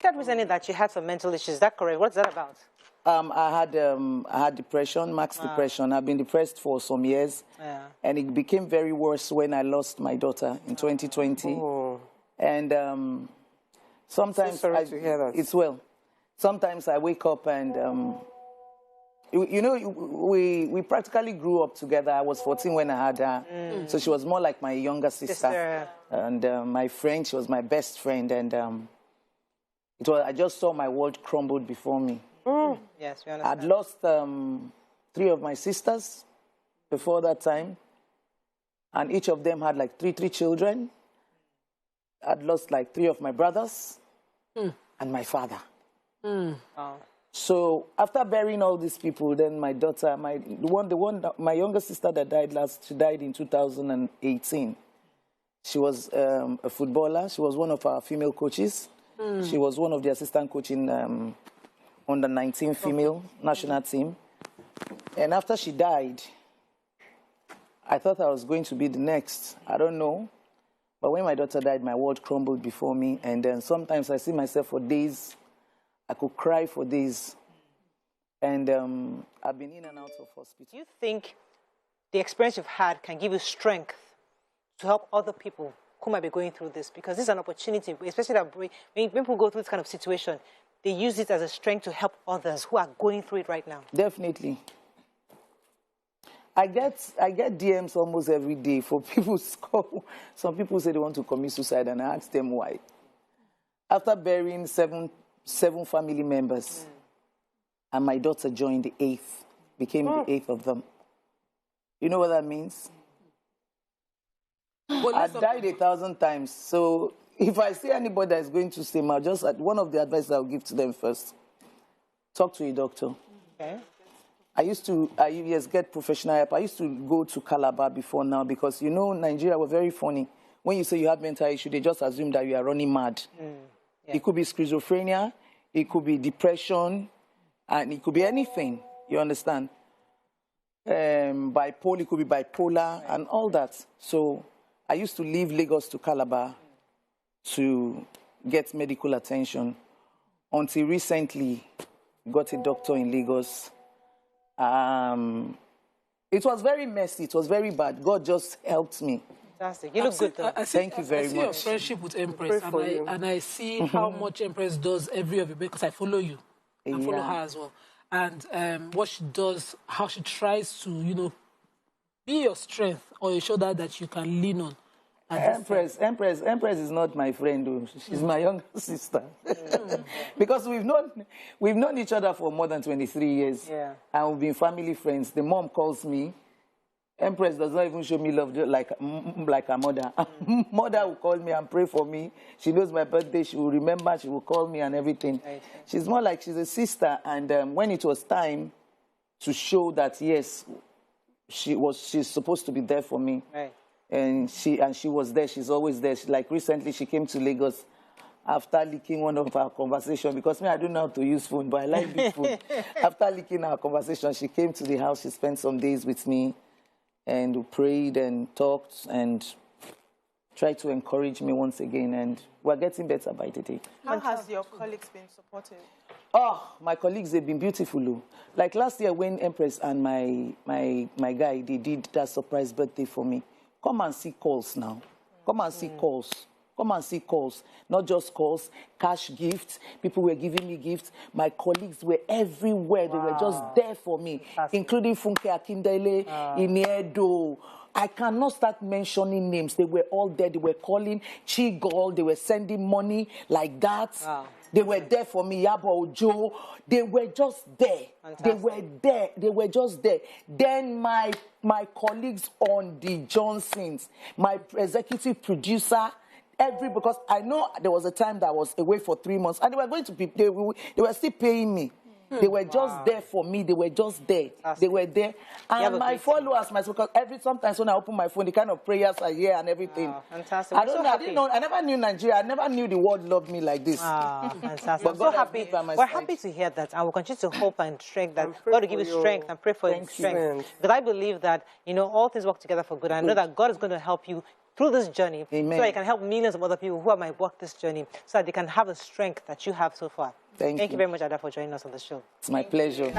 said recently that you had some mental issues. Is that correct? What's that about? I had depression, max depression. I've been depressed for some years. Yeah. And it became very worse when I lost my daughter in 2020. Oh. And sometimes... So sorry to hear that. It's well. Sometimes I wake up and... you know, we practically grew up together. I was 14 when I had her. So she was more like my younger sister. And my friend, she was my best friend. And I just saw my world crumbled before me. Yes, we understand. I'd lost 3 of my sisters before that time. And each of them had like three children. I'd lost like 3 of my brothers and my father. So after burying all these people, then my daughter, my younger sister that died last, she died in 2018. She was a footballer. She was one of our female coaches. She was one of the assistant coaching on the 19 female national team. And after she died, I thought I was going to be the next. I don't know. But when my daughter died, my world crumbled before me. And then sometimes I see myself for days. I could cry for days. And I've been in and out of hospital. Do you think the experience you've had can give you strength to help other people who might be going through this? Because this is an opportunity, especially when people go through this kind of situation, they use it as a strength to help others who are going through it right now. Definitely. I get DMs almost every day for people. Some people say they want to commit suicide, and I ask them why. After burying seven family members, and my daughter joined the 8th, became the 8th of them. You know what that means? Well, I died 1,000 times. So if I see anybody that is going to stay, one of the advice I'll give to them first, talk to a doctor. Okay. I used to get professional help. I used to go to Calabar before now because, you know, Nigeria were very funny. When you say you have mental issue, they just assume that you are running mad. Yeah. It could be schizophrenia, it could be depression, and it could be anything, you understand? Bipolar, it could be bipolar, and all that. So I used to leave Lagos to Calabar to get medical attention until recently got a doctor in Lagos. It was very messy. It was very bad. God just helped me. Fantastic. You look good, though. Thank you very much. I see your friendship with Empress, and I see how much Empress does every of it because I follow you. I follow her as well. And what she does, how she tries to, you know, be your strength or your shoulder that you can lean on. Empress is not my friend, though. She's my younger sister. Because we've known each other for more than 23 years. Yeah. And we've been family friends. The mom calls me. Empress does not even show me love like her mother. Mother will call me and pray for me. She knows my birthday. She will remember. She will call me and everything. Right. She's more like she's a sister. And when it was time to show that, yes, she's supposed to be there for me. Right. And she was there. She's always there. Like recently, she came to Lagos after leaking one of our conversations. Because me, I don't know how to use phone, but I like this phone. After leaking our conversation, she came to the house. She spent some days with me. And we prayed and talked and tried to encourage me once again. And we're getting better by the day. How has your colleagues been supportive? Oh, my colleagues, they've been beautiful. Like last year when Empress and my guy, they did that surprise birthday for me. Come and see calls now. Come and see calls. Come and see calls. Not just calls, cash gifts. People were giving me gifts. My colleagues were everywhere. They were just there for me, including Funke Akindele, Iniedo. I cannot start mentioning names. They were all there. They were calling Chigol. They were sending money like that. They were there for me, Yabo Ojo. They were just there. Fantastic. They were there. They were just there. Then my colleagues on the Johnsons, my executive producer, because I know there was a time that I was away for 3 months, and they were going to be, they were still paying me. They were just there for me. They were just there. Fantastic. They were there. And my followers, because sometimes when I open my phone, the kind of prayers I hear and everything. Fantastic. I didn't know. I never knew Nigeria. I never knew the world loved me like this. Fantastic. I'm so happy. We're happy to hear that. And we'll continue to hope and strength that God will give you strength and pray for your strength. Because I believe that, you know, all things work together for good. I know that God is going to help you through this journey. Amen. So I can help millions of other people who might walk this journey so that they can have the strength that you have so far. Thank you very much, Ada, for joining us on the show. It's my pleasure.